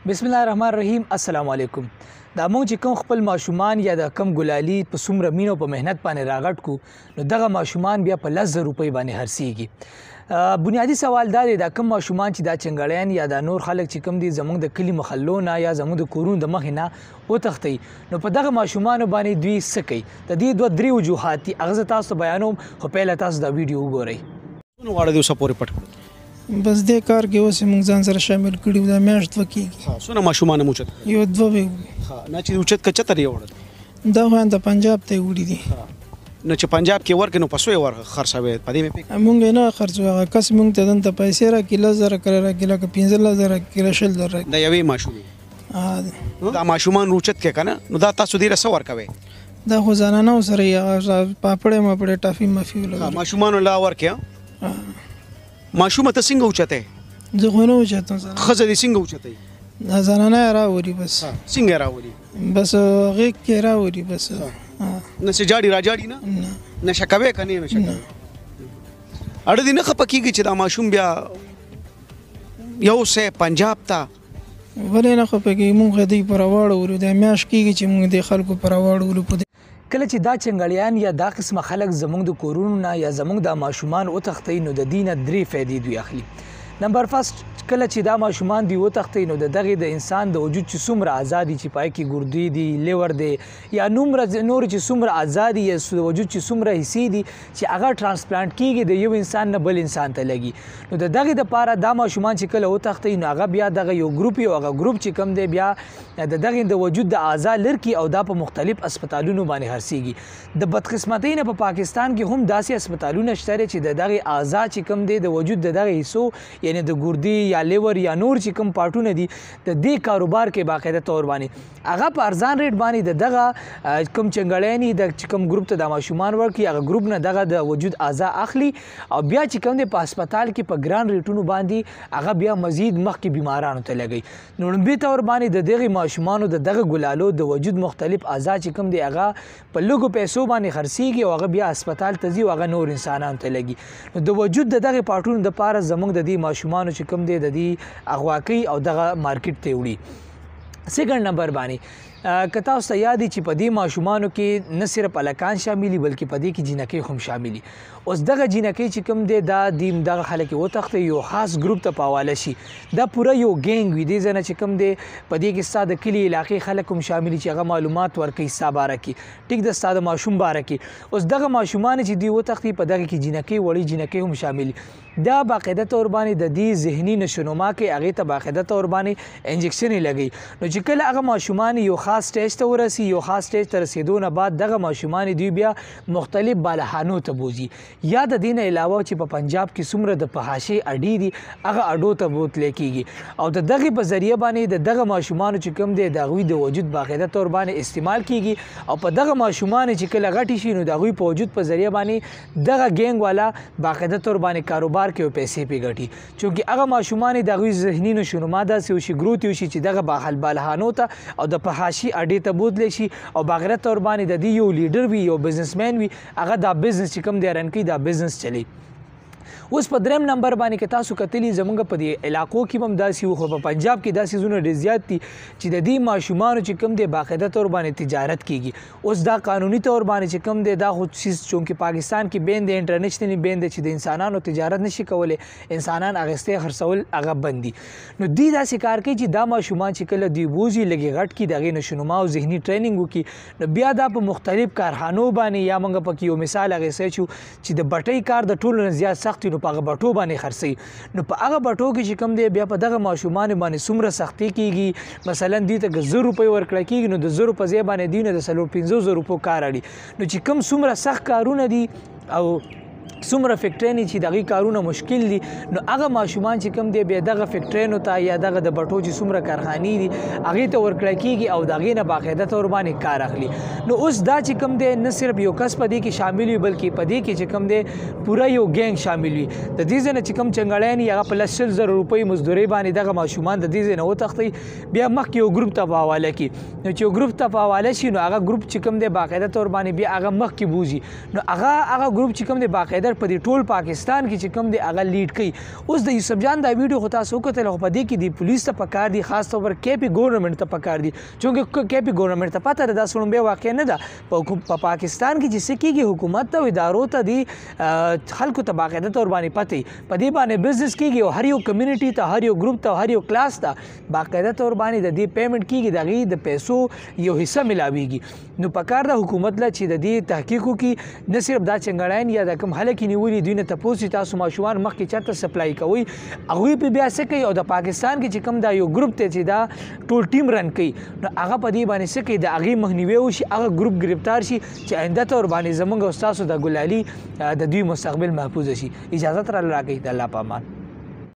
بسم الله الرحمن الرحیم. السلام علیکم. دا مونږ چې کوم خپل ماشومان یا د کم ګلالي په څومره مینو په مهنت باندې راغټ کو نو دغه ماشومان بیا په 10,000 روپۍ باندې هرڅیږي. بنیادی سوال دا دی دا کم ماشومان چې دا چنګړیان یا دا نور خلک چې کم دي زموږ د کلي محلو نه یا زموږ د کورونو د مخې نه وتښتئ نو په دغه ماشومانو باندې دوی څه کوي. د دې دوه درې وجوهات دي هغه زه تاسو ته بیانوم خو پهله تاسو دا ویډیو وګورئ. څونه غواړئ د اوسه پورې پټ کړو؟ بس دې کار کې اوس موږ ځان سره شامل کړي دا میاشت دوه کېږي. څونه ماشومان مو اوچت یو دوه به وي. نه چې اوچت که چتر یې وړل دا خو د پنجاب ته یې وړي دي. نو چې پنجاب کې ورکړې نو په څو یې خرڅوې په دې مې پوهېږم. موږ یې نه خرڅوو. هغه کس موږ ته دلته پیسې راکړي 10,000 کله راکړي لکه 15,000 راکړي کله 20,000 راکړي. د یوې ماشومې دا ماشومان اوچت کې که نه نو دا تاسو ډېره څه ورکوئ؟ دا خو زنانو سره یې پاپړې ماپړې ټافي مافي ولګوي. ماشومانو لا ورکې. ماشومه ته څنګه اوچتې؟ زه خو نه اوچتم. ښځه دې څنګه اوچتئ؟ دا زنانه یې راوړي بس. څنګه یې راولي؟ بس غېږ کې راوړي بس. نسې جاړي را جاړي نه نشه کوې که نه نشه کوې؟ اړه دې نه خفه کېږي چې دا ماشوم بیا یو څه پنجاب ته ولې نه خفه کېږي؟ موږ دوی په راواړولو دا میاشت کېږي چې موږ دې خلکو په راواړولو په کله چې دا چنګړیان یا دا قسمه خلک زموږ د کورونو نه یا زموږ د ماشومان وتښتئ نو د دې نه 3 فایدې دوی اخلي. نمبر فرست کله چې دا ماشومان دی وتښتئ نو د دغې د انسان د وجود چې څومره اعضا دي چې پای کې ګردې دي لیور دی یا نور چې څومره اعضا دي یا د وجود چې څومره حصې دي چې هغه ټرانسپلانټ کیږي د یو انسان نه بل انسان ته لګي نو د دغې دپاره دا ماشومان چې کله وتښتئ نو هغه بیا دغه یو ګروپ یو هغه ګروپ چې کوم دی بیا د دغې د وجود د اعضا لرکي او دا په مختلف اسپتالونو باندې هرڅیږي. د بدقسمتۍ نه په پاکستان کې هم داسې اسپتالونه شته چې د دغې اعضا چې کوم دی د وجود د دغه حصو یعنی د ګردې یا لیور یا نور چې کوم پارټونه دي د دې کاروبار کې باقاعده طور باندې هغه په ارزان ریټ باندې د دغه کوم چنګړیانې د چې کوم ګروپ ته د ماشومان ورکړي هغه ګروپ نه دغه د وجود اعضا اخلي او بیا چې کوم دی په هسپتال کې په ګران ریټونو باندې هغه بیا مزید مخکې بیمارانو ته لګوي. نو لومبي طور باندې د دغې ماشومانو د دغه ګلالو د وجود مختلف اعضا چې کوم دی هغه په لږو پیسو باندې خرڅېږي او هغه بیا هسپتال ته ځي او هغه نور انسانانو ته لګي. نو د وجود د دغې پارټونو دپاره زموږ د دې ماشومانو چې کوم دی د دې اغوا کوي او دغه مارکیټ ته وړي. سیکنډ نمبر باندې که تاسو ته یاد چې په دې ماشومانو کې نه صرف هلکان شاملي بلکې په دې کې جینکۍ هم شاملي. اوس دغه جینکۍ چې کوم دی دا دغه خلک وتښتي یو خاص ګروپ ته په حواله شي دا پوره یو ګینګ وي. دې ځای نه چې کوم دی په دې کې ستا د کلي علاقې خلک هم شاملي چې هغه معلومات ورکوي ستا باره کې ټیک د ستا د ماشوم باره کې. اوس دغه ماشومان چې دوی وتښتي په دغه کې جینکۍ وړې جینکۍ هم شاملي. دا باقاعده طور باندې د دې ذهني نشونما کې هغې ته باقاعده طور باندې انجکشن یې لګوي. نو چې کله هغه ماشومان یو خاص سټیج ته ورسي یو خاص سټیج ته رسېدو نه بعد دغه ماشومان دوی بیا مختلف بالخانو ته بوځي. یا د دې نه علاوه چې په پنجاب کې څومره د فحاشۍ اډې دي هغه اډو ته بوتلی کېږي او د دغې په ذریعه باندې د دغه ماشومانو چې کوم دی د هغوی د وجود باقاعده طور باندې استعمال کېږي او په دغه ماشومان چې کله غټې شي نو د هغوی په وجود په ذریعه باندې دغه ګینګ والا باقاعده طور باندې کاروبار کوي او پیسې پې ګټي. چونکې هغه ماشومان د هغوی ذهني نشونما داسې وشي ګروت یې وشي چې دغه بالخانو ته او د فحاشي اډې ته بوتلی شي او باقاعده طور باندې د دې یو لیډر وي یو بزنسمین وي هغه دا بزنس چې کوم دی رن کوي دا بزنس چلی. اوس په دریم نمبر باندې که تاسو کتلي زموږ په دې علاقو کې هم داسې وو خو په پنجاب کې داسې ځایونه ډېر زیات دي چې د دې ماشومانو چې کوم دی باقاعده طور باندې تجارت کېږي. اوس دا قانوني طور باندې چې کوم دی دا خو چیز چونکې پاکستان کې بین دی انټرنیشنلي بین دی چې د انسانانو تجارت نشي کولی انسانان اخیستی خرڅول هغه بند دي. نو دوی داسې کار کوي چې دا ماشومان چې کله دوی بوځي لږې غټ کړي د هغې نشونما او ذهني ټریننګ وکړي نو بیا دا په مختلف کارخانو باندې یا موږ پکې یو مثال اخیستی چې د بټۍ کار د ټولو نه زیات سخت وي نو په هغه بټو باندې خرڅوي. نو په هغه بټو کې چې کوم دی بیا په دغه ماشومانو باندې څومره سختي کېږي مثلا دوی ته که 1,000 روپۍ ورکړی کېږي نو د 1,000 په ځای باندې دوی نه د 4,000-5,000 روپو کار اړي. نو چې کوم څومره سخت کارونه دي او څومره فیکټرینې چې د هغوی کارونه مشکل دي نو هغه ماشومان چې کوم دی بیا دغه فیکټرینو ته یا دغه د بټو چې څومره کارخانې دي هغې ته ورکړی کېږي او د هغې نه باقاعده طور باندې کار اخلي. نو اوس دا چې کوم دی نه صرف یو کس په دې کې شامل وي بلکې په دې کې چې کوم دی پوره یو ګینګ شامل وي. د دې ځای نه چې کوم چنګړیان یې هغه په 100,000 روپۍ مزدورۍ باندې دغه ماشومان د دې ځای نه وتښتئ بیا مخکې یو ګروپ ته په حواله کړي. نو چې یو ګروپ ته په حواله شي نو هغه ګروپ چې کوم دی باقاعده طور باندې بیا هغه مخکې بوځي. نو هغه ګروپ چې کوم دی باقاعده قادر په دې ټول پاکستان کې چې کوم دی هغه لیډ کوي. اوس د یوسف جان دا ویډیو خو تاسو وکتل، خو په دې کې د پولیس ته پکار دي، خاص طور پر KP ګورنمنټ ته پکار دي، چونکه KP ګورنمنټ ته پته ده دا سړومبی واقع نه ده. په پاکستان کې چې څه کېږي حکومت ته او ادارو ته د خلکو ته باقاعده طور باندې پته په دې باندې بزنس کېږي او هر یو کمیونټي ته، هر یو ګروپ ته، هر یو کلاس ته باقاعده طور باندې د دې پیمنټ کېږي، د هغې د پیسو یو حصه ملاویږي. نو پکار ده حکومت له چې د دې تحقیق وکړي، نه صرف دا چنګړاین یا د کوم خلک یې نیولي دوی نه تپوس چې تاسو ماشومان مخکې چېرته سپلای کوئ، هغوی پې بیا څه کوي. او د پاکستان کې چې کوم دا یو ګروپ دی چې دا ټول ټیم رن کوي، نو هغه په دې باندې څه کوي، د هغې مخنیوی وشي، هغه ګروپ ګرفتار شي چې آینده طور باندې زموږ او ستاسو د ګلالي د دوی مستقبل محفوظ شي. اجازت راله راکوئ. د الله په امان.